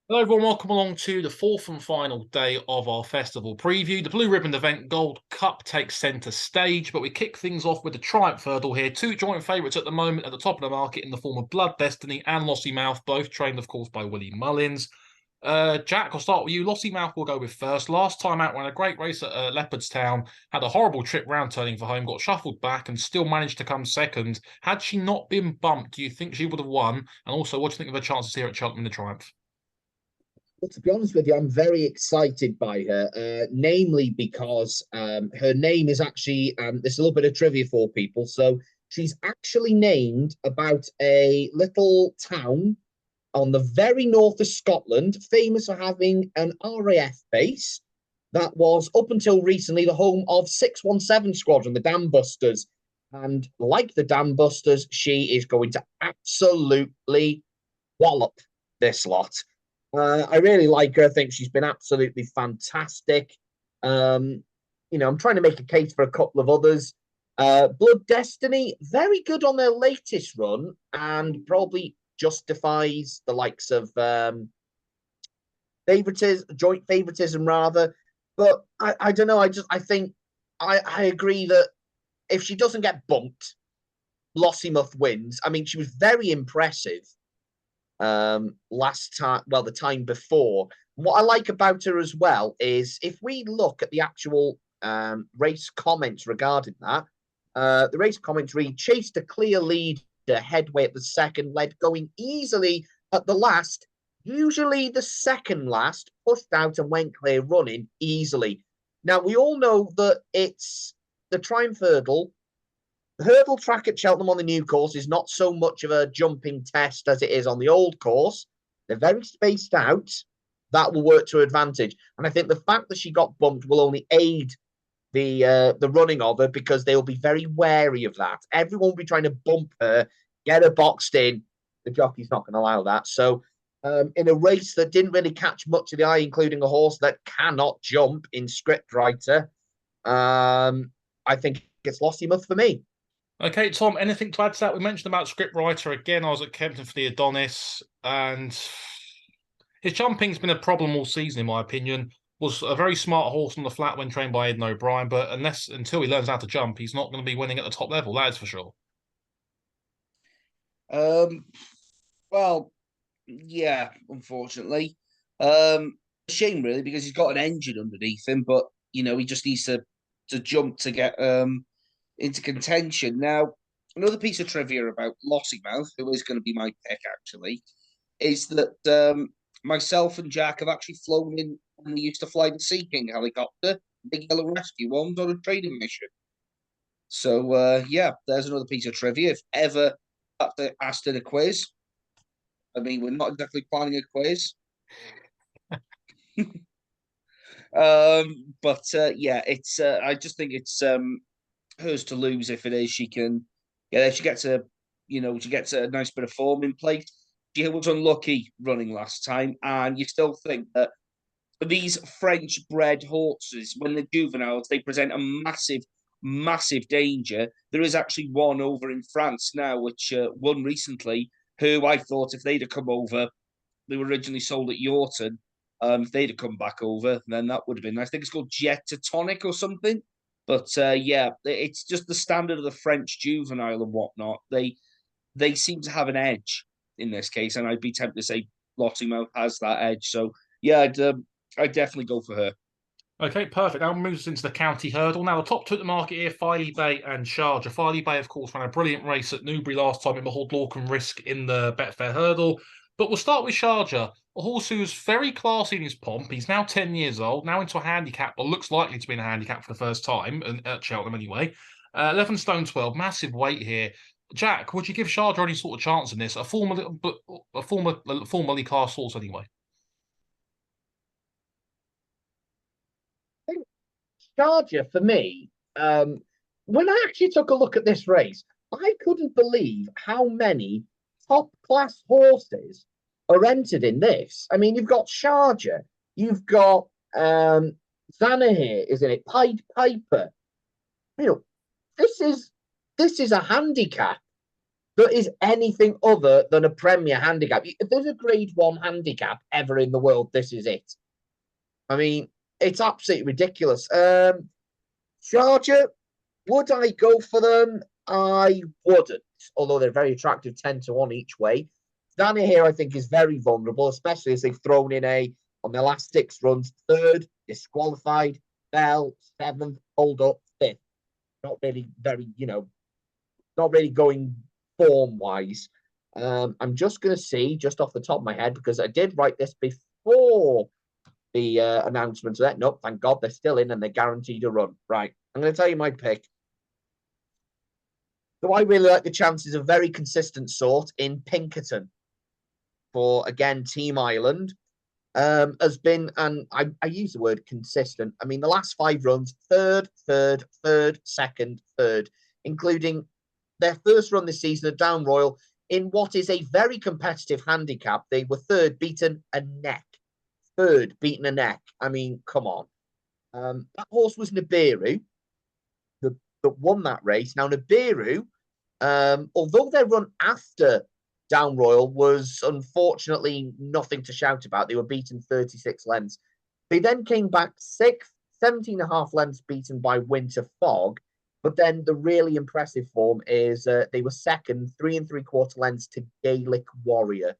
Hello everyone, welcome along to the fourth and final day of our festival preview. The Blue Ribbon event Gold Cup takes centre stage, but we kick things off with the Triumph Hurdle here. Two joint favourites at the moment at the top of the market in the form of Blood Destiny and Lossiemouth, both trained, of course, by Willie Mullins. Jack, I'll start with you. Lossiemouth will go with first. Last time out, ran a great race at Leopardstown, had a horrible trip round turning for home, got shuffled back, and still managed to come second. Had she not been bumped, do you think she would have won? And also, what do you think of her chances here at Cheltenham in the Triumph? Well, to be honest with you, I'm very excited by her, namely because her name is actually, there's a little bit of trivia for people. So she's actually named about a little town on the very north of Scotland, famous for having an RAF base that was up until recently the home of 617 Squadron, the Dam Busters. And like the Dam Busters, she is going to absolutely wallop this lot. I really like her. I think she's been absolutely fantastic. Um, I'm trying to make a case for a couple of others. Blood Destiny, very good on their latest run and probably justifies the likes of joint favoritism rather. But I don't know. I think I agree that if she doesn't get bumped, Lossiemouth wins. I mean, she was very impressive last time, well, the time before. What I like about her as well is if we look at the actual race comments regarding that, the race comments read chased a clear lead headway at the second, led going easily at the last. Usually the second last pushed out and went clear running easily. Now we all know that it's the Triumph Hurdle. The hurdle track at Cheltenham on the new course is not so much of a jumping test as it is on the old course. They're very spaced out. That will work to her advantage. And I think the fact that she got bumped will only aid the running of her because they'll be very wary of that. Everyone will be trying to bump her, get her boxed in. The jockey's not going to allow that. So in a race that didn't really catch much of the eye, including a horse that cannot jump in scriptwriter, I think it's Lossiemouth for me. Okay, Tom, anything to add to that? We mentioned about scriptwriter again. I was at Kempton for the Adonis, and his jumping's been a problem all season, in my opinion. Was a very smart horse on the flat when trained by Aidan O'Brien, but until he learns how to jump, he's not going to be winning at the top level. That is for sure. Um, well, yeah, unfortunately. Shame really because he's got an engine underneath him, but he just needs to jump to get into contention. Now, another piece of trivia about Lossiemouth, who is going to be my pick actually, is that myself and Jack have actually flown in when they used to fly the Sea King helicopter, big yellow rescue ones, on a training mission. So yeah, there's another piece of trivia. If ever asked in a quiz, I mean, we're not exactly planning a quiz. But yeah, it's I just think it's hers to lose if it is. She can, yeah, if she gets she gets a nice bit of form in place. She was unlucky running last time, and you still think that these French bred horses, when they're juveniles, they present a massive danger. There is actually one over in France now, which won recently, who I thought if they'd have come over, they were originally sold at Yorton. If they'd have come back over, then that would have been. I think it's called Jetatonic or something. But yeah, it's just the standard of the French juvenile and whatnot. They seem to have an edge in this case, and I'd be tempted to say Lossiemouth has that edge. So yeah, I'd definitely go for her. Okay, perfect. Now moves us into the county hurdle. Now, the top two at the market here, Filey Bay and Sharjah. Filey Bay, of course, ran a brilliant race at Newbury last time in Behold Lorcan Risk in the Betfair hurdle. But we'll start with Sharjah, a horse who's very classy in his pomp. He's now 10 years old, now into a handicap, or looks likely to be in a handicap for the first time, at Cheltenham anyway. 11 stone 12, massive weight here. Jack, would you give Sharjah any sort of chance in this? Formerly classed horse anyway. Charger for me, when I actually took a look at this race, I couldn't believe how many top class horses are entered in this. I mean, you've got Charger, you've got Zanna here, isn't it? Pied Piper. You know, this is a handicap that is anything other than a Premier handicap. If there's a Grade 1 handicap ever in the world, this is it. I mean, it's absolutely ridiculous. Charger, would I go for them? I wouldn't, although they're very attractive 10 to 1 each way. Danny here, I think, is very vulnerable, especially as they've thrown in on their last 6 runs, 3rd, disqualified, fell, 7th, hold up, 5th. Not really not really going form wise. I'm just going to see, just off the top of my head, because I did write this before the announcement of that. Nope, thank God they're still in and they're guaranteed a run. Right, I'm going to tell you my pick. So I really like the chances of very consistent sort in Pinkerton for, again, Team Ireland. Has been, and I use the word consistent. I mean, the last 5 runs, third, second, third, including their first run this season at Down Royal in what is a very competitive handicap. They were 3rd, beaten a neck. 3rd, beaten a neck. I mean, come on. That horse was Nibiru that won that race. Now, Nibiru, although their run after Down Royal was unfortunately nothing to shout about. They were beaten 36 lengths. They then came back 6th, 17.5 lengths beaten by Winter Fog. But then the really impressive form is they were 2nd, 3 3/4 lengths to Gaelic Warrior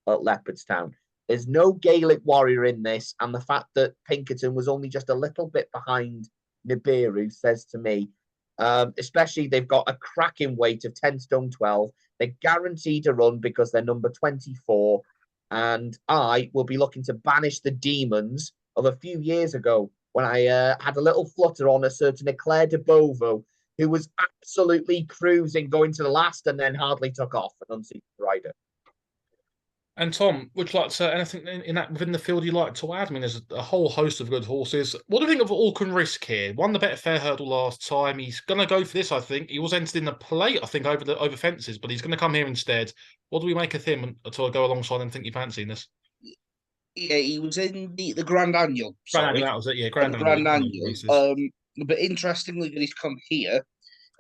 at Leopardstown. There's no Gaelic Warrior in this, and the fact that Pinkerton was only just a little bit behind Nibiru says to me, especially they've got a cracking weight of 10 stone 12. They're guaranteed a run because they're number 24. And I will be looking to banish the demons of a few years ago when I had a little flutter on a certain Eclair de Bovo, who was absolutely cruising going to the last and then hardly took off, an unseated rider. And Tom, would you like to say anything in that within the field you'd like to add? I mean, there's a whole host of good horses. What do you think of Alcan Risk here? Won the Betfair Hurdle last time. He's going to go for this, I think. He was entered in the plate, I think, over fences, but he's going to come here instead. What do we make of him to go alongside and think you fancy in this? Yeah, he was in the Grand Annual. Grand Sorry, Annual, that was it. Yeah, Grand Annual. But interestingly, that he's come here.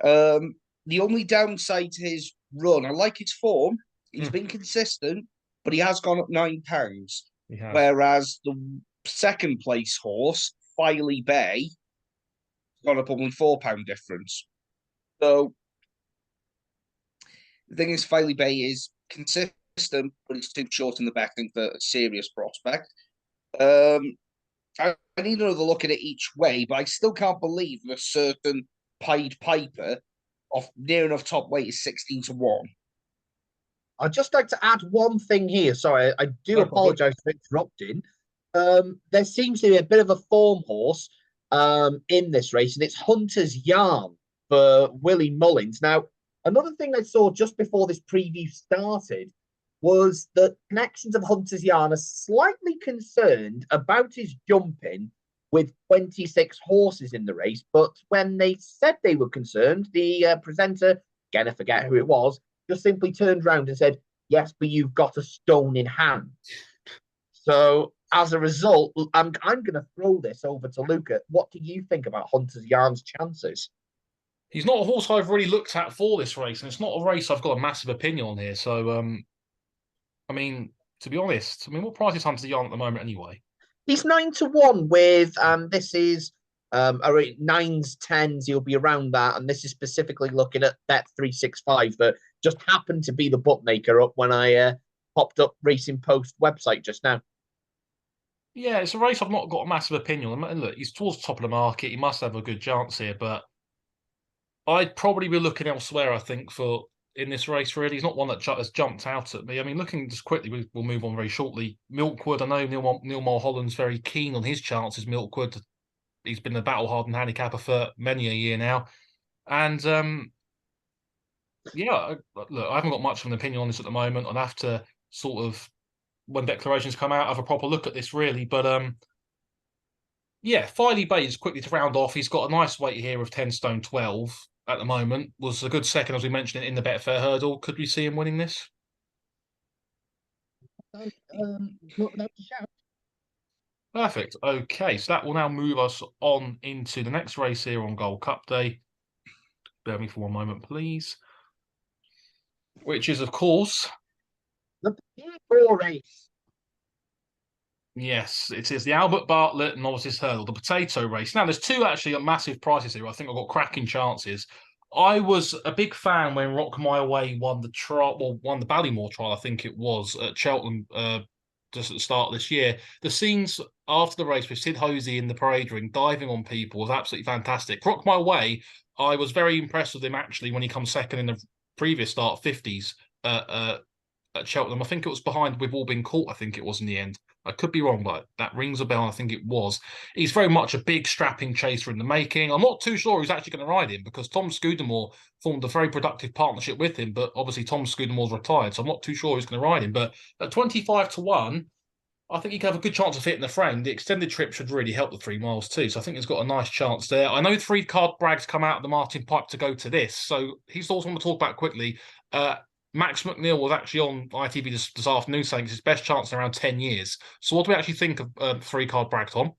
The only downside to his run, I like his form. He's been consistent, but he has gone up £9. Whereas the 2nd place horse, Filey Bay, gone up only £4 difference. So the thing is, Filey Bay is consistent, but it's too short in the back, I think, for a serious prospect. I need another look at it each way, but I still can't believe that a certain Pied Piper of near enough top weight is 16 to 1. I'd just like to add one thing here. Sorry, I do apologise for interrupting. There seems to be a bit of a form horse in this race, and it's Hunter's Yarn for Willie Mullins. Now, another thing I saw just before this preview started was that connections of Hunter's Yarn are slightly concerned about his jumping with 26 horses in the race. But when they said they were concerned, the presenter, again, I forget who it was, just simply turned around and said, yes, but you've got a stone in hand. So as a result, I'm going to throw this over to Luca. What do you think about Hunter's Yarn's chances? He's not a horse I've really looked at for this race, and it's not a race I've got a massive opinion on here. So, I mean, to be honest, what price is Hunter's Yarn at the moment anyway? He's 9 to 1 with, this is 9s, 10s, he'll be around that. And this is specifically looking at Bet365 that just happened to be the bookmaker up when I popped up Racing Post website just now. Yeah, it's a race I've not got a massive opinion on. And look, he's towards the top of the market. He must have a good chance here, but I'd probably be looking elsewhere, I think, for in this race, really. He's not one that has jumped out at me. I mean, looking just quickly, we'll move on very shortly. Milkwood, I know Neil Mulholland's very keen on his chances. Milkwood, he's been a battle-hardened handicapper for many a year now. And, yeah, look, I haven't got much of an opinion on this at the moment. I'd have to sort of, when declarations come out, have a proper look at this, really. But, yeah, Filey Bay is quickly to round off. He's got a nice weight here of 10 stone 12 at the moment. Was a good second, as we mentioned, in the Betfair Hurdle. Could we see him winning this? Not without a shout. Perfect. Okay, so that will now move us on into the next race here on Gold Cup Day. Bear with me for one moment, please. which is, of course, The P4 race. yes, it is the Albert Bartlett Novices Hurdle, the potato race. Now, there's two actually massive prizes here. I think I've got cracking chances. I was a big fan when Rock My Way won the trial, well, won the Ballymore trial, I think it was at Cheltenham, just at the start of this year. The scenes after the race with Sid Hosey in the parade ring diving on people was absolutely fantastic. Rock My Way, I was very impressed with him actually when he comes second in the previous start 50s at Cheltenham. I think it was behind We've All Been Caught, I think it was in the end. I could be wrong, but that rings a bell. I think it was. He's very much a big strapping chaser in the making. I'm not too sure who's actually going to ride him because Tom Scudamore formed a very productive partnership with him, but obviously Tom Scudamore's retired, so I'm not too sure who's going to ride him. But at 25 to 1, I think he could have a good chance of hitting the frame. The extended trip should really help the 3 miles too, so I think he's got a nice chance there. I know 3 card Bragg's come out of the Martin Pipe to go to this, so he's also want to talk about quickly. Max McNeil was actually on ITV this afternoon saying it's his best chance in around 10 years. So what do we actually think of 3 card Bragg, Tom?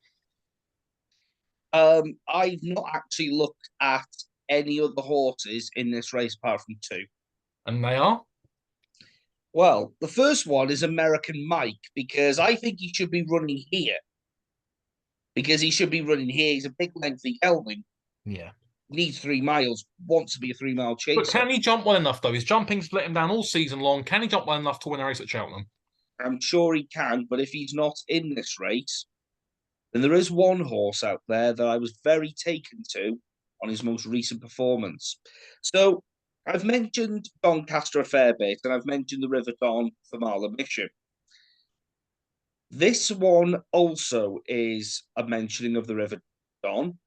I've not actually looked at any other horses in this race apart from 2. And they are? Well, the first one is American Mike, because I think he should be running here. Because he should be running here. He's a big, lengthy gelding. Yeah. Needs 3 miles, wants to be a 3-mile chaser. But can he jump well enough, though? His jumping's let him down all season long. Can he jump well enough to win a race at Cheltenham? I'm sure he can, but if he's not in this race, then there is one horse out there that I was very taken to on his most recent performance. So I've mentioned Doncaster a fair bit, and I've mentioned the River Don for Marla Mission. This one also is a mentioning of the River Don.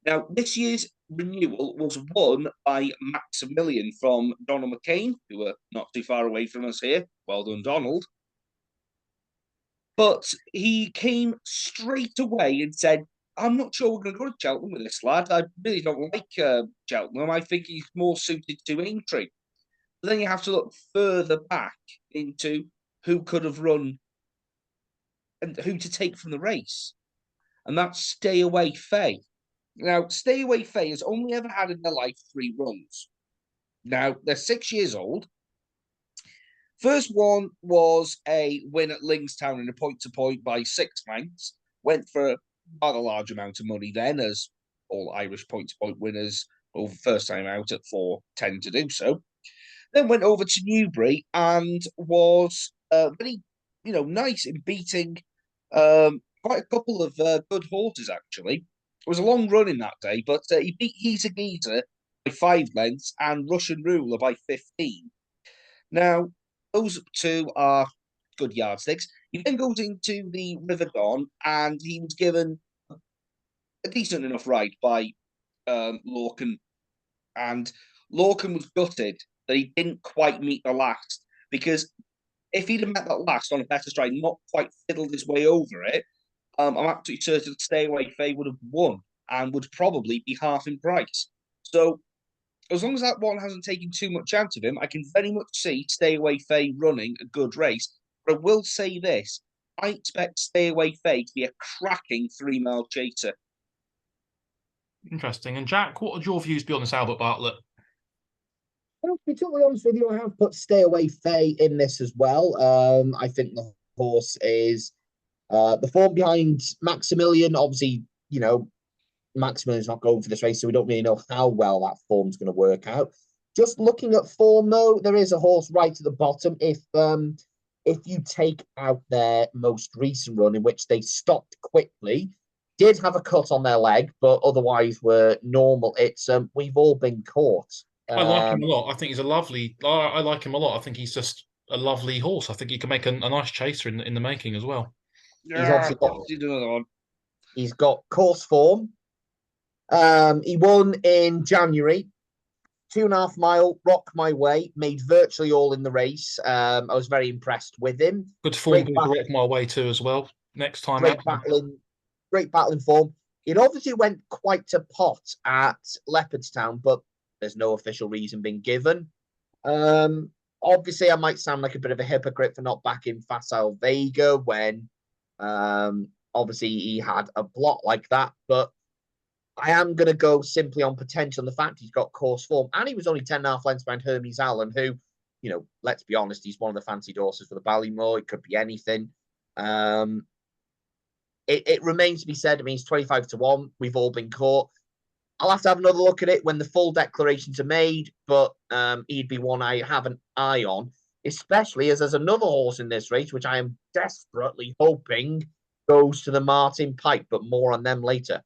Now, this year's renewal was won by Maximilian from Donald McCain, who are not too far away from us here. Well done, Donald. But he came straight away and said, I'm not sure we're going to go to Cheltenham with this lad. I really don't like Cheltenham. I think he's more suited to Aintree. But then you have to look further back into who could have run and who to take from the race. And that's Stay Away Faye. Now, Stay Away Faye has only ever had in their life 3 runs. Now, they're 6 years old. First one was a win at Lingstown in a point-to-point by 6 lengths. Went for a rather large amount of money then, as all Irish point-to-point winners over first time out at 4 tend to do so. Then went over to Newbury and was very, nice in beating quite a couple of good horses, actually. It was a long run in that day, but he beat He's a Geezer by 5 lengths and Russian Ruler by 15. Now, those 2 are good yardsticks. He then goes into the River Don and he was given a decent enough ride by Lorcan. And Lorcan was gutted that he didn't quite meet the last, because if he'd have met that last on a better stride, not quite fiddled his way over it, I'm absolutely certain that Stay Away Faye would have won and would probably be half in price. So as long as that one hasn't taken too much out of him, I can very much see Stay Away Faye running a good race. But I will say this, I expect Stay Away Faye to be a cracking 3-mile chaser. Interesting. And Jack, what would your views be on this Albert Bartlett? Well, to be totally honest with you, I have put Stay Away Faye in this as well. I think the horse is the form behind Maximilian. Obviously, Maximilian's not going for this race, so we don't really know how well that form's going to work out. Just looking at form, though, there is a horse right at the bottom. If you take out their most recent run, in which they stopped quickly, did have a cut on their leg, but otherwise were normal. It's We've All Been Caught. I like him a lot. I think he's a lovely. I like him a lot. I think he's just a lovely horse. I think he can make a nice chaser in the making as well. He's obviously got, he's got course form. He won in January, 2.5 mile, Rock My Way, made virtually all in the race. I was very impressed with him. Good form to Rock My Way too as well. Next time great battling form. It obviously went quite to pot at Leopardstown, but there's no official reason being given. Obviously, I might sound like a bit of a hypocrite for not backing Facile Vega when obviously he had a blot like that, but I am going to go simply on potential and the fact he's got course form, and he was only 10.5 lengths behind Hermes Allen, who, let's be honest, he's one of the fancied horses for the Ballymore. It could be anything. It remains to be said. I mean, he's 25-1. We've all been caught. I'll have to have another look at it when the full declarations are made, but he'd be one I have an eye on, especially as there's another horse in this race, which I am desperately hoping goes to the Martin Pipe, but more on them later.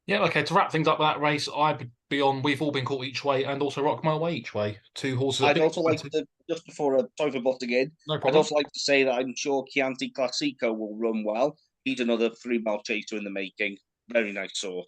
Yeah, okay, to wrap things up with that race, I'd be on We've All Been Caught Each Way and also Rock My Way Each Way. Two horses. I'd also like to, just before sorry for butting in, no I'd problem. also like to say that I'm sure Chianti Classico will run well. He's another 3-mile chaser in the making. Very nice sort.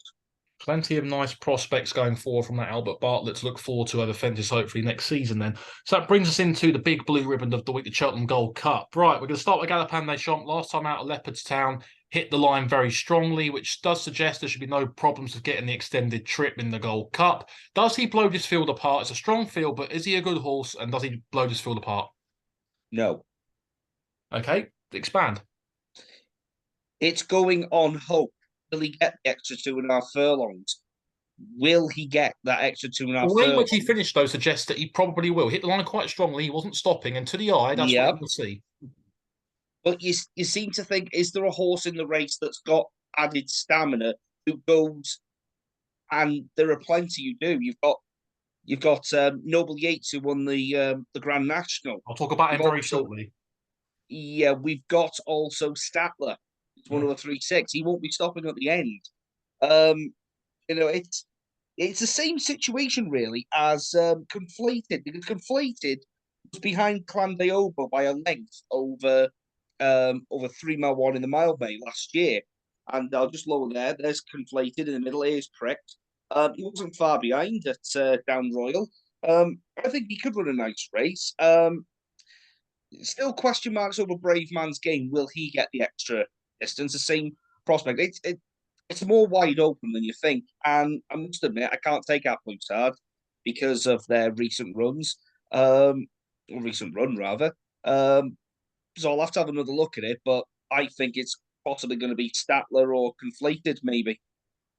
Plenty of nice prospects going forward from that Albert Bartlett to look forward to over fences hopefully next season then. So that brings us into the big blue ribbon of the week, the Cheltenham Gold Cup. Right, we're going to start with Galopin Des Champs. Last time out of Leopardstown, hit the line very strongly, which does suggest there should be no problems of getting the extended trip in the Gold Cup. Does he blow this field apart? It's a strong field, but is he a good horse and does he blow this field apart? No. Okay, expand. It's going on hope. Will he get the extra 2.5 furlongs? Will he get that extra 2.5 furlongs? The way in which he finished, though, suggests that he probably will. Hit the line quite strongly. He wasn't stopping. And to the eye, that's what we'll see. But you seem to think, is there a horse in the race that's got added stamina who goes, and there are plenty you do. You've got Noble Yates, who won the Grand National. I'll talk about him very shortly. Yeah, we've got also Statler. It's 103.6. He won't be stopping at the end. It's the same situation really as Conflated, because Conflated was behind Clandeobo by a length over 3-mile 1 in the Mile Bay last year. And I'll just lower there. There's Conflated in the middle. Here's Pricked. He wasn't far behind at Down Royal. I think he could run a nice race. Still question marks over Brave Man's Game. Will he get the extra distance? The same prospect. It's more wide open than you think. And I must admit, I can't take Absolute Hard because of their recent runs. Recent run, rather. So I'll have to have another look at it. But I think it's possibly going to be Statler or Conflated, maybe.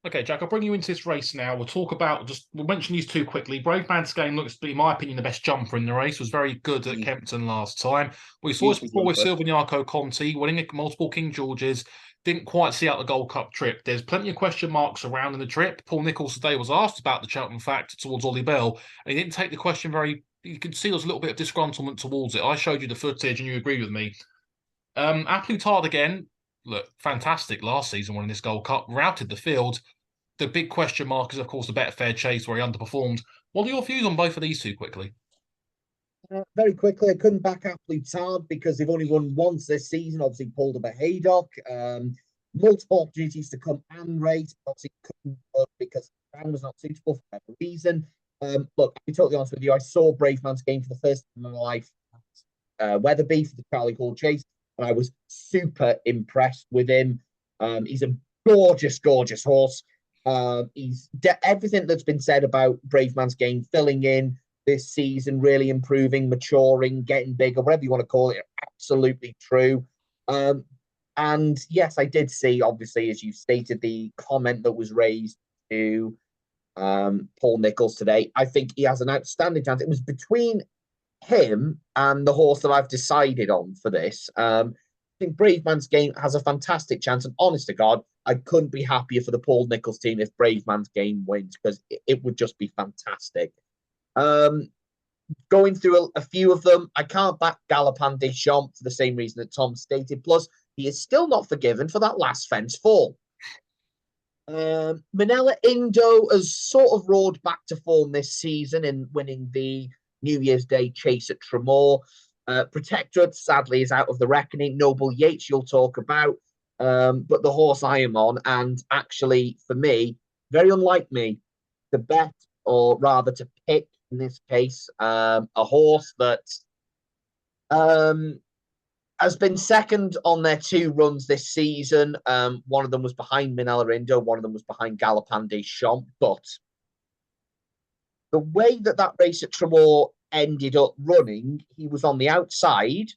Okay, Jack, I'll bring you into this race now. We'll mention these two quickly. Brave Man's Game looks to be, in my opinion, the best jumper in the race. Was very good at Kempton last time. We saw this before with Silviniaco Conti, winning multiple King Georges. Didn't quite see out the Gold Cup trip. There's plenty of question marks surrounding the trip. Paul Nicholls today was asked about the Cheltenham fact towards Ollie Bell, and he didn't take the question very... You could see there was a little bit of disgruntlement towards it. I showed you the footage and you agreed with me. Absolute Hard again, look, fantastic last season winning this Gold Cup, routed the field. The big question mark is, of course, the Betfair Chase where he underperformed. What are your views on both of these two quickly? Very quickly, I couldn't back Absolute Hard because they've only won once this season. Obviously, pulled up a Haydock. Multiple opportunities to come and race. Obviously, couldn't because the ground was not suitable for whatever reason. Look, I'll be totally honest with you. I saw Brave Man's Game for the first time in my life at Weatherby for the Charlie Hall Chase, and I was super impressed with him. He's a gorgeous, gorgeous horse. He's everything that's been said about Brave Man's Game filling in this season, really improving, maturing, getting bigger, whatever you want to call it, absolutely true. And yes, I did see, obviously, as you stated, the comment that was raised to Paul Nicholls today. I think he has an outstanding chance. It was between him and the horse that I've decided on for this. I think Brave Man's Game has a fantastic chance, and honest to God, I couldn't be happier for the Paul Nicholls team if Brave Man's Game wins, because it would just be fantastic. Going through a few of them, I can't back Galopin Des Champs for the same reason that Tom stated. Plus, he is still not forgiven for that last fence fall. Manila Indo has sort of roared back to form this season in winning the New Year's Day Chase at Tremor. Protectorate, sadly, is out of the reckoning. Noble Yates, you'll talk about. But the horse I am on, and actually, for me, very unlike me, to bet, or rather to pick, in this case, a horse that has been second on their two runs this season. One of them was behind Manila Indo, one of them was behind Galopin Des Champs. But the way that race at Tremor ended up running, he was on the outside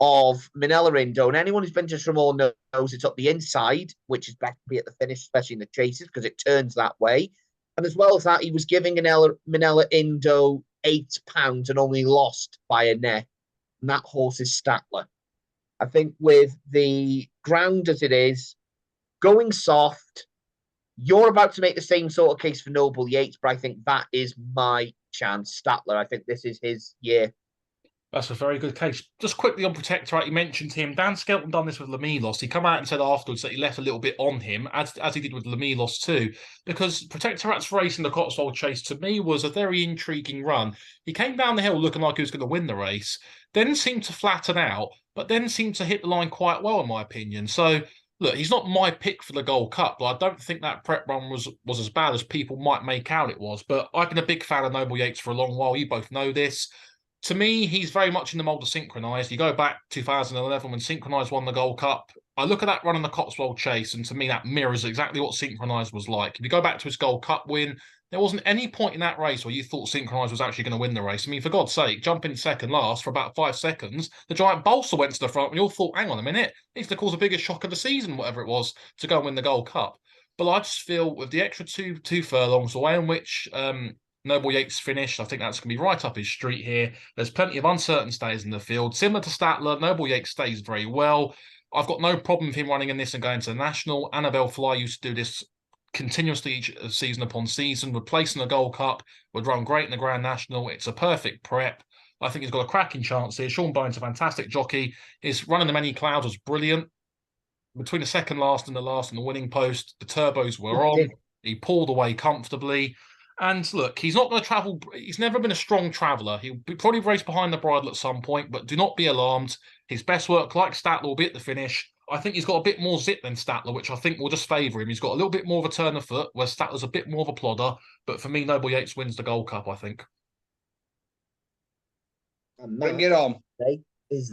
of Manila Indo, and anyone who's been to Tremor knows it's up the inside, which is better to be at the finish, especially in the chases, because it turns that way. And as well as that, he was giving Manila Indo £8 and only lost by a neck, and that horse is Statler. I think with the ground as it is, going soft, you're about to make the same sort of case for Noble Yates, but I think that is my chance. Statler, I think this is his year. That's a very good case. Just quickly on Protectorate, you mentioned him. Dan Skelton done this with Lamilos. He come out and said afterwards that he left a little bit on him, as he did with Lamilos too, because Protectorate's race in the Cotswold Chase to me was a very intriguing run. He came down the hill looking like he was going to win the race, then seemed to flatten out, but then seemed to hit the line quite well, in my opinion. So look, he's not my pick for the Gold Cup, but I don't think that prep run was as bad as people might make out it was. But I've been a big fan of Noble Yates for a long while. You both know this. To me, he's very much in the mould of Synchronised. You go back 2011 when Synchronised won the Gold Cup. I look at that run in the Cotswold Chase, and to me, that mirrors exactly what Synchronised was like. If you go back to his Gold Cup win, there wasn't any point in that race where you thought Synchronised was actually going to win the race. I mean, for God's sake, jumping second last for about 5 seconds, the Giant Bolster went to the front, and you all thought, hang on a minute, he's going to cause the biggest shock of the season, whatever it was, to go and win the Gold Cup. But I just feel with the extra two furlongs, the way in which Noble Yates finished, I think that's going to be right up his street here. There's plenty of uncertain stays in the field. Similar to Statler, Noble Yates stays very well. I've got no problem with him running in this and going to the National. Annabelle Fly used to do this continuously each season upon season, would place in the Gold Cup, would run great in the Grand National. It's a perfect prep. I think he's got a cracking chance here. Sean Bowen's a fantastic jockey. His run in the Many Clouds was brilliant. Between the second last and the last and the winning post, the turbos were on. He pulled away comfortably. And look, he's not going to travel. He's never been a strong traveller. He'll probably race behind the bridle at some point, but do not be alarmed. His best work, like Statler, will be at the finish. I think he's got a bit more zip than Statler, which I think will just favour him. He's got a little bit more of a turn of foot, where Statler's a bit more of a plodder. But for me, Noble Yates wins the Gold Cup, I think. Bring it on.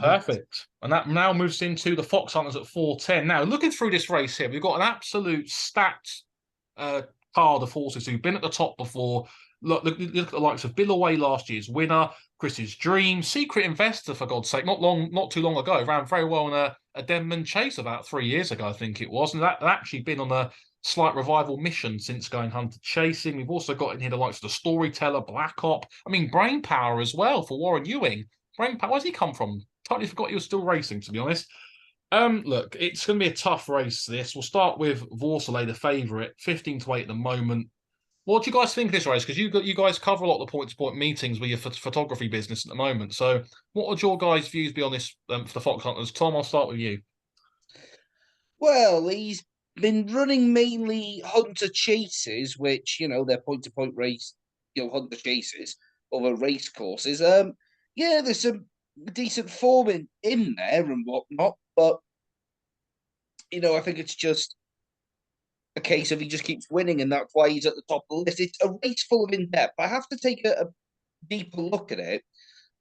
Perfect. And that now moves into the Fox Hunters at 4:10. Now, looking through this race here, we've got an absolute stacked card of horses who've been at the top before. Look at the likes of Billaway, last year's winner, Chris's Dream, Secret Investor, for God's sake, not too long ago, ran very well in a Denman Chase about 3 years ago, I think it was. And that had actually been on a slight revival mission since going hunter chasing. We've also got in here the likes of the Storyteller, Black Op. I mean, Brain Power as well for Warren Ewing. Brain Power, where's he come from? Totally forgot he was still racing, to be honest. Look, it's going to be a tough race, this. We'll start with Vorselay, the favourite, 15-8 at the moment. What do you guys think of this race? Because you guys cover a lot of the point-to-point meetings with your photography business at the moment. So what would your guys' views be on this for the Fox Hunters? Tom, I'll start with you. Well, he's been running mainly hunter chases, which, they're point-to-point race, hunter chases over race courses. Yeah, there's some decent form in there and whatnot, but I think it's just a case of he just keeps winning, and that's why he's at the top of the list. It's a race full of in-depth. I have to take a deeper look at it.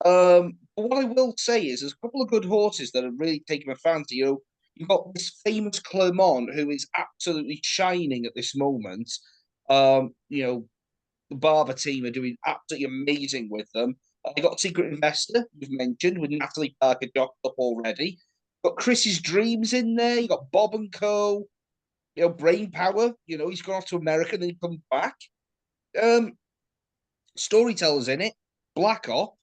But what I will say is there's a couple of good horses that are really taking my fancy. You've got this famous Clermont, who is absolutely shining at this moment. The Barber team are doing absolutely amazing with them. You got Secret Investor, you've mentioned, with Natalie Parker docked up already. Got Chris's Dreams in there. You got Bob and Co. Brain Power. He's gone off to America and then he comes back. Storytellers in it. Black Op.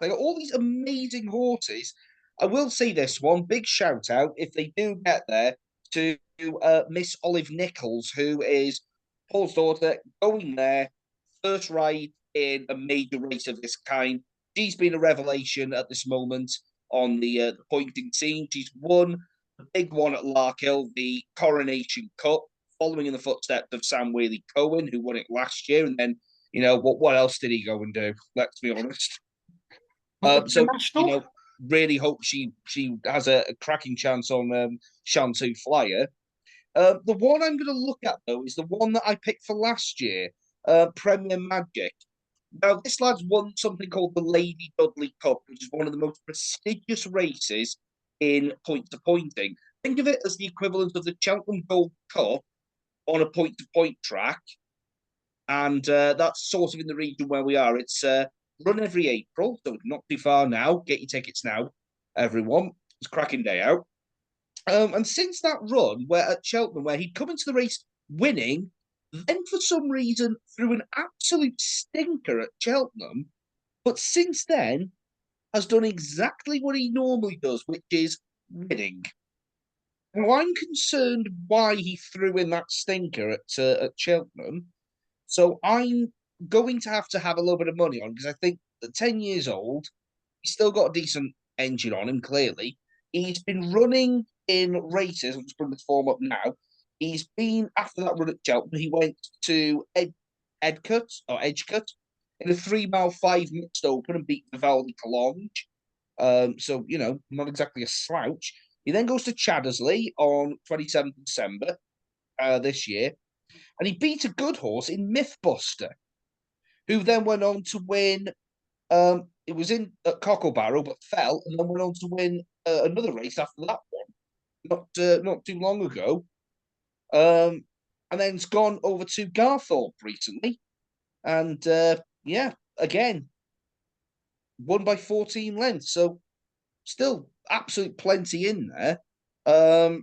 They got all these amazing horses. I will say this one big shout out, if they do get there, to Miss Olive Nichols, who is Paul's daughter, going there, first ride in a major race of this kind. She's been a revelation at this moment on the pointing scene. She's won the big one at Larkhill, the Coronation Cup, following in the footsteps of Sam Whaley Cohen, who won it last year. And then, what else did he go and do? Let's be honest. Really hope she has a cracking chance on Shantou Flyer. The one I'm going to look at, though, is the one that I picked for last year, Premier Magic. Now, this lad's won something called the Lady Dudley Cup, which is one of the most prestigious races in point-to-pointing. Think of it as the equivalent of the Cheltenham Gold Cup on a point-to-point track. And that's sort of in the region where we are. It's run every April, so not too far now. Get your tickets now, everyone. It's a cracking day out. And since that run where at Cheltenham, where he'd come into the race winning, then for some reason threw an absolute stinker at Cheltenham, but since then has done exactly what he normally does, which is winning. Now, I'm concerned why he threw in that stinker at Cheltenham. So I'm going to have a little bit of money on because I think at 10 years old, he's still got a decent engine on him, clearly. He's been running in races. I'm just putting this form up now. He's been, after that run at Cheltenham, he went to Edgecut in a 3 mile 5 mixed open and beat Vivaldi Collonge. So, not exactly a slouch. He then goes to Chaddersley on 27th December this year, and he beat a good horse in Mythbuster, who then went on to win. It was in at Cocklebarrow, but fell, and then went on to win another race after that one, not too long ago. And then it's gone over to Garthorpe recently, and again, won by 14 lengths. So still absolute plenty in there. I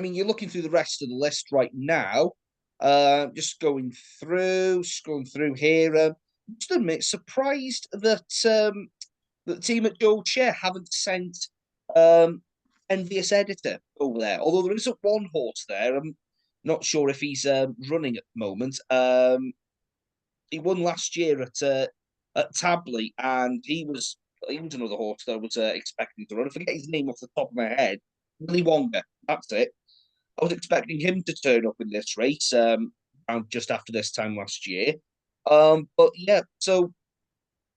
mean, you're looking through the rest of the list right now. Just scrolling through here. Just admit, surprised that the team at Joe Chair haven't sent Envious Editor over there. Although there isn't one horse there. I'm not sure if he's running at the moment. He won last year at Tabley, and he was another horse that I was expecting to run. I forget his name off the top of my head. Willy Wonga, that's it. I was expecting him to turn up in this race just after this time last year. But yeah, so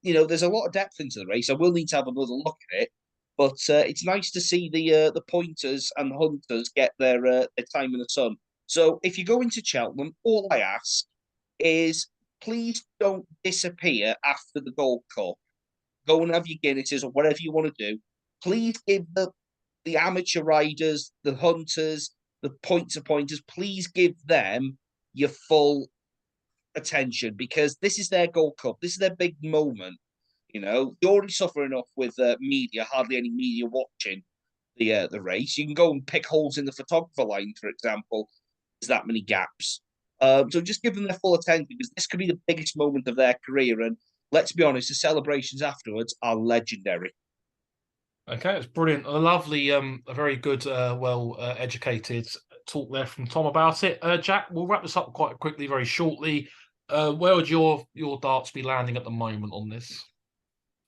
there's a lot of depth into the race. I will need to have another look at it, but it's nice to see the pointers and the hunters get their time in the sun. So if you go into Cheltenham, all I ask is please don't disappear after the Gold Cup. Go and have your Guinnesses or whatever you want to do. Please give the amateur riders, the hunters, the pointers, please give them your full attention because this is their Gold Cup. This is their big moment. You already suffer enough with media, hardly any media watching the race. You can go and pick holes in the photographer line, for example. There's that many gaps. So just give them their full attention because this could be the biggest moment of their career. And let's be honest, the celebrations afterwards are legendary. Okay, it's brilliant. A lovely, a very good, educated talk there from Tom about it. Jack, we'll wrap this up quite quickly, very shortly. Where would your darts be landing at the moment on this?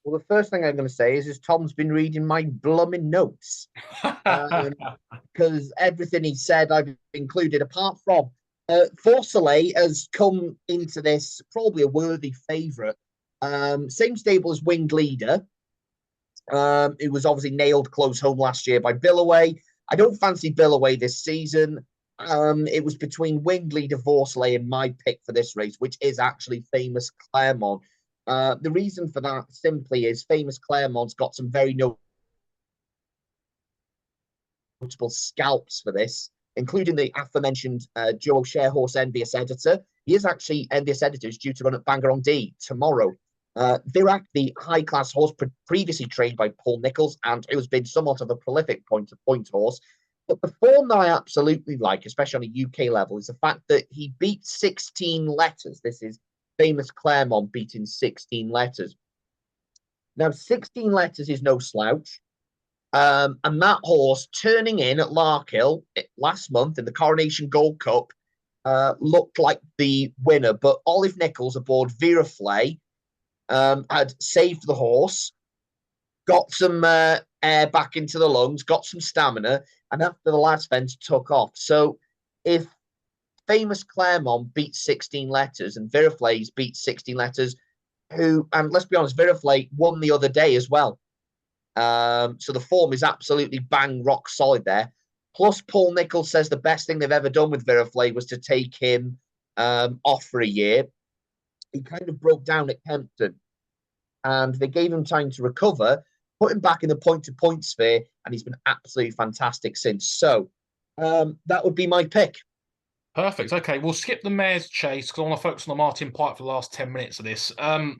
Well, the first thing I'm going to say is Tom's been reading my blooming notes because everything he said I've included, apart from Forcelay has come into this probably a worthy favourite. Same stable as Winged Leader. It was obviously nailed close home last year by Billaway. I don't fancy Billaway this season. It was between Winged Leader, Vorsley, and my pick for this race, which is actually Famous Claremont. The reason for that simply is Famous Claremont's got some very notable scalps for this, including the aforementioned Joe O'Shea horse Envious Editor. He is actually Envious Editor is due to run at Bangor D tomorrow. Virac, the high-class horse previously trained by Paul Nicholls and who has been somewhat of a prolific point-to-point horse. But the form that I absolutely like, especially on a UK level, is the fact that he beat 16 letters. This is Famous Claremont beating 16 letters. Now, 16 letters is no slouch. And that horse turning in at Larkhill last month in the Coronation Gold Cup looked like the winner. But Olive Nicholls aboard Vera Flay had saved the horse, got some air back into the lungs, got some stamina, and after the last fence took off. So if Famous Claremont beats 16 letters and Vera Flay's beats 16 letters, and let's be honest, Vera Flay won the other day as well. So the form is absolutely bang rock solid there. Plus, Paul Nicholls says the best thing they've ever done with Vera Flay was to take him off for a year. He kind of broke down at Kempton, and they gave him time to recover, put him back in the point-to-point sphere, and he's been absolutely fantastic since. So that would be my pick. Perfect. Okay, we'll skip the mare's chase because I want to focus on the Martin Pipe for the last 10 minutes of this.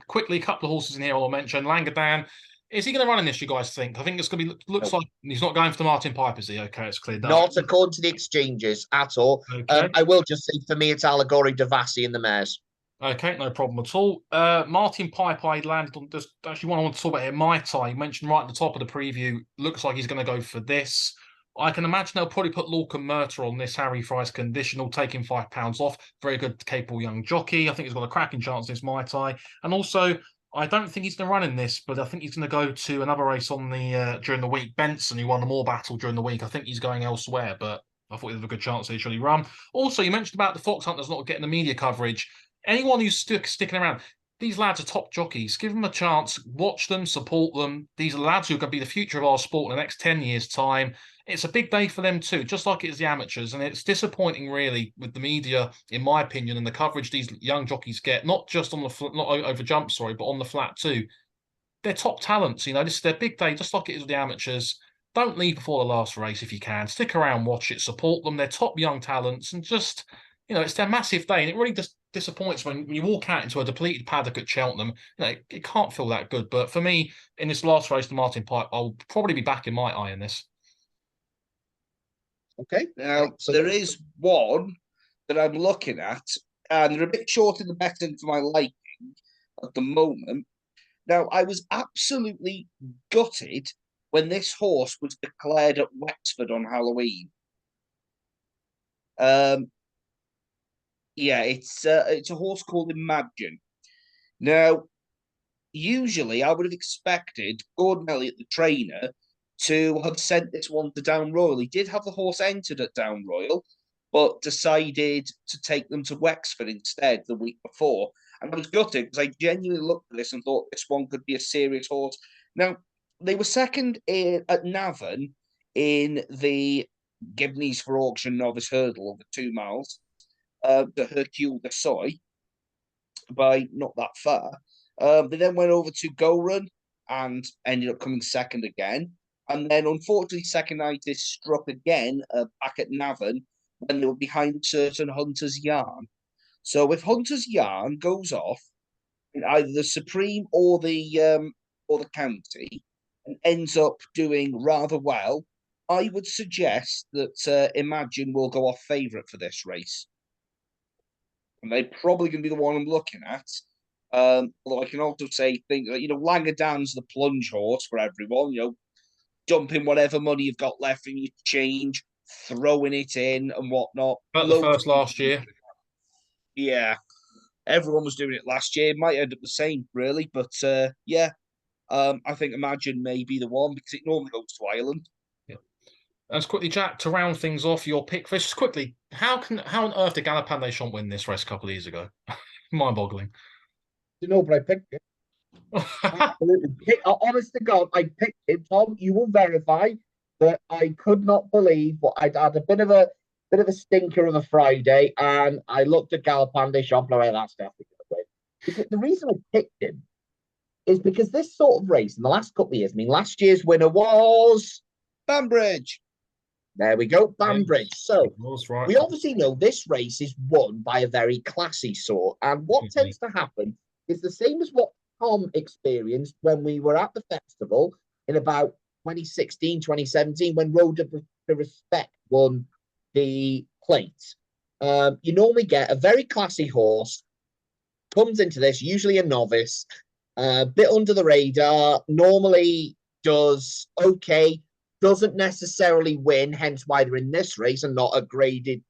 Quickly, a couple of horses in here I'll mention. Langadan, is he going to run in this, you guys think? I think it's going to be, looks like he's not going for the Martin Pipe, is he? Okay, it's cleared up. Not according to the exchanges at all. Okay. I will just say, for me, it's Allegory Devassi in the mares. Okay, no problem at all. Martin Pipe landed on just actually one I want to talk about here. Mai Tai, you mentioned right at the top of the preview. Looks like he's going to go for this. I can imagine they'll probably put Lorcan Murta on this Harry Fry's conditional, taking £5 off. Very good, capable young jockey. I think he's got a cracking chance in this Mai Tai. And also, I don't think he's going to run in this, but I think he's going to go to another race on the during the week. Benson, who won the Moor Battle during the week. I think he's going elsewhere, but I thought he had a good chance to surely run. Also, you mentioned about the Fox Hunters not getting the media coverage. Anyone who's sticking around, these lads are top jockeys. Give them a chance, watch them, support them. These are lads who are going to be the future of our sport in the next 10 years' time. It's a big day for them too, just like it is the amateurs. And it's disappointing, really, with the media, in my opinion, and the coverage these young jockeys get, not just on the not over jump, sorry, but on the flat too. They're top talents. This is their big day, just like it is with the amateurs. Don't leave before the last race if you can. Stick around, watch it, support them. They're top young talents, and just it's their massive day, and it really just disappoints when you walk out into a depleted paddock at Cheltenham. It can't feel that good. But for me, in this last race, the Martin Pipe, I'll probably be back in my eye in this. Okay. Now, there is one that I'm looking at, and they're a bit short in the betting for my liking at the moment. Now, I was absolutely gutted when this horse was declared at Wexford on Halloween. Yeah, it's a horse called Imagine. Now, usually I would have expected Gordon Elliott, the trainer, to have sent this one to Down Royal. He did have the horse entered at Down Royal, but decided to take them to Wexford instead the week before. And I was gutted because I genuinely looked at this and thought this one could be a serious horse. Now, they were second at Navan in the Gibneys for Auction Novice Hurdle over 2 miles, the Hercule de Soy, by not that far. They then went over to Go Run and ended up coming second again. And then, unfortunately, second night they struck again back at Navan when they were behind certain Hunter's Yarn. So if Hunter's Yarn goes off in either the Supreme or the County and ends up doing rather well, I would suggest that Imagine will go off favourite for this race. And they're probably going to be the one I'm looking at. Although I can also think that, Langadan's the plunge horse for everyone, dumping whatever money you've got left in your change, throwing it in and whatnot. But the first last year. Yeah. Everyone was doing it last year. It might end up the same, really. But yeah, I think Imagine may be the one because it normally goes to Ireland. Yeah. And quickly, Jack, to round things off, your pick for just quickly, how on earth did Galopin Des Champs win this race a couple of years ago? Mind-boggling. But I picked it. Absolutely. Honest to God, I picked him. Tom, you will verify that I could not believe what I'd had a bit of a stinker of a Friday, and I looked at Galopin Des Champs and I went, that's definitely going to win. The reason I picked him is because this sort of race in the last couple of years, last year's winner was Banbridge. There we go, Banbridge. So right. We obviously know this race is won by a very classy sort, and what tends to happen is the same as what Tom experienced when we were at the festival in about 2016, 2017, when Road to Respect won the plate. You normally get a very classy horse, comes into this, usually a novice, a bit under the radar, normally does okay, doesn't necessarily win, hence why they're in this race and not a grade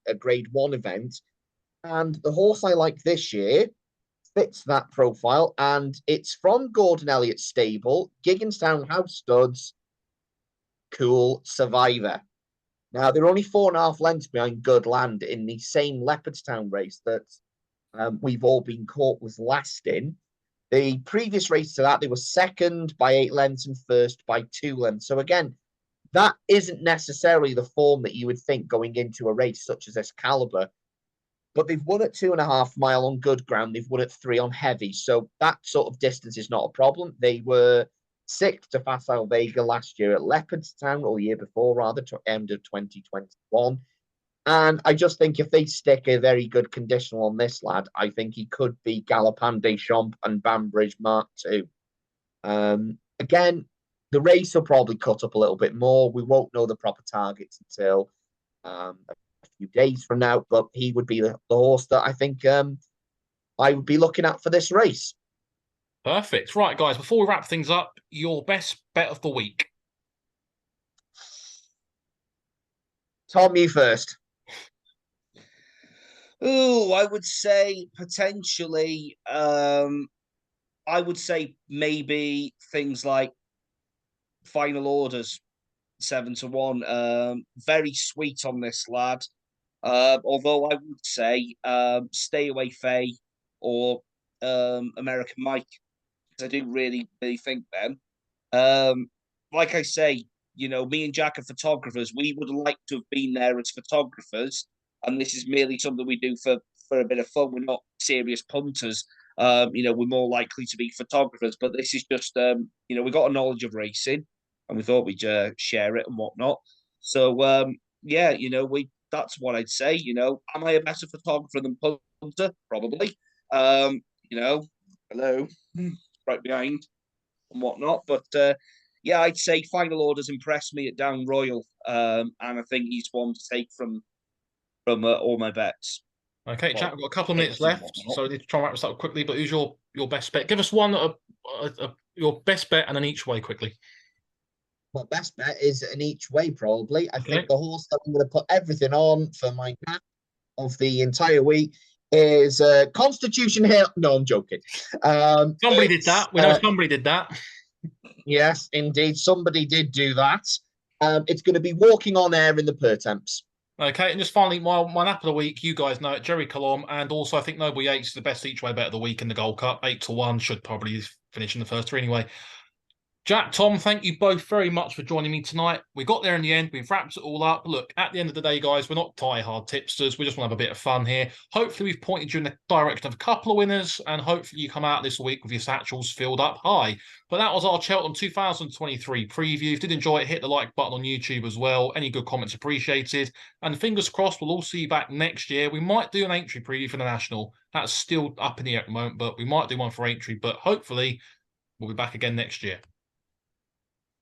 1 event. And the horse I like this year fits that profile, and it's from Gordon Elliott's stable, Gigginstown House Studs, Cool Survivor. Now, they're only 4.5 lengths behind Good Land in the same Leopardstown race that we've all been caught was last in. The previous race to that, they were second by 8 lengths and first by 2 lengths. So again, that isn't necessarily the form that you would think going into a race such as this caliber. But they've won at 2.5 mile on good ground. They've won at 3 on heavy. So that sort of distance is not a problem. They were 6th to Facile Vega last year at Leopardstown, or the year before, rather, to end of 2021. And I just think if they stick a very good conditional on this lad, I think he could be Galopin Des Champs and Banbridge Mark II. Again, the race will probably cut up a little bit more. We won't know the proper targets until a few days from now, but he would be the horse that I think I would be looking at for this race. Perfect. Right, guys, before we wrap things up, your best bet of the week. Tom, you first. Oh, I would say potentially. I would say maybe things like final orders 7-1. Very sweet on this lad. Although I would say stay away Faye or American Mike, because I do really, really think them. Like I say, me and Jack are photographers. We would like to have been there as photographers, and this is merely something we do for a bit of fun. We're not serious punters. We're more likely to be photographers, but this is just, we got a knowledge of racing, and we thought we'd share it and whatnot. So, yeah, that's what I'd say. Am I a better photographer than punter? Probably. Hello, right behind and whatnot. But yeah, I'd say final orders impressed me at Down Royal, and I think he's one to take from all my bets. Okay, Jack, we've got a couple of minutes left, so we need to try and wrap this up quickly. But who's your best bet? Give us one, your best bet, and then each way quickly. My best bet is an each way, probably. I Okay. think the horse that I'm going to put everything on for my bet of the entire week is Constitution Hill. No, I'm joking. Somebody did that. We know somebody did that. Yes, indeed. Somebody did do that. It's going to be Walking on Air in the Pertemps. Okay, and just finally, my nap of the week, you guys know it, Jerry Chltenham, and also I think Noble Yates is the best each way bet of the week in the Gold Cup. 8-1, should probably finish in the first three anyway. Jack, Tom, thank you both very much for joining me tonight. We got there in the end. We've wrapped it all up. Look, at the end of the day, guys, we're not tie-hard tipsters. We just want to have a bit of fun here. Hopefully, we've pointed you in the direction of a couple of winners, and hopefully you come out this week with your satchels filled up high. But that was our Cheltenham 2023 preview. If you did enjoy it, hit the like button on YouTube as well. Any good comments appreciated. And fingers crossed, we'll all see you back next year. We might do an entry preview for the National. That's still up in the air at the moment, but we might do one for entry. But hopefully, we'll be back again next year.